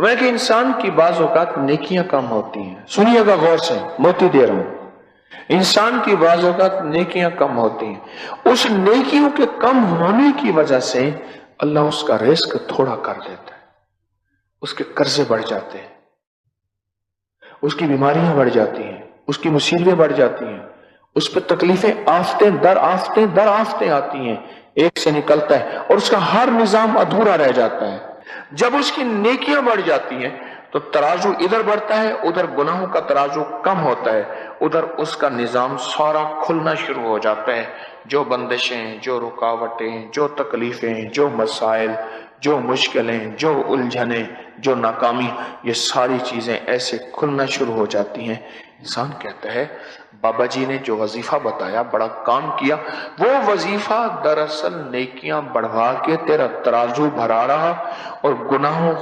میں کہ انسان کی بعض اوقات نیکیاں کم ہوتی ہیں. سنیے گا غور سے، موتی دے رہا ہوں. انسان کی بعض اوقات نیکیاں کم ہوتی ہیں. اس نیکیوں کے کم ہونے کی وجہ سے اللہ اس کا رزق تھوڑا کر دیتا ہے. اس کے قرضے بڑھ جاتے ہیں، اس کی بیماریاں بڑھ جاتی ہیں، اس کی مصیبتیں بڑھ جاتی ہیں، اس پہ تکلیفیں آفتیں در آفتیں آتی ہیں، ایک سے نکلتا ہے اور اس کا ہر نظام ادھورا رہ جاتا ہے. جب اس کی نیکیاں بڑھ جاتی ہیں تو ترازو ادھر بڑھتا ہے، ادھر گناہوں کا ترازو کم ہوتا ہے، ادھر اس کا نظام سارا کھلنا شروع ہو جاتا ہے. جو بندشیں، جو رکاوٹیں، جو تکلیفیں، جو مسائل، جو مشکلیں، جو الجھنیں، جو ناکامی، یہ ساری چیزیں ایسے کھلنا شروع ہو جاتی ہیں. انسان کہتا ہے بابا جی نے جو وظیفہ بتایا بڑا کام کیا، وہ وظیفہ دراصل نیکیاں بڑھوا کے تیرا ترازو بھرا رہا اور گناہوں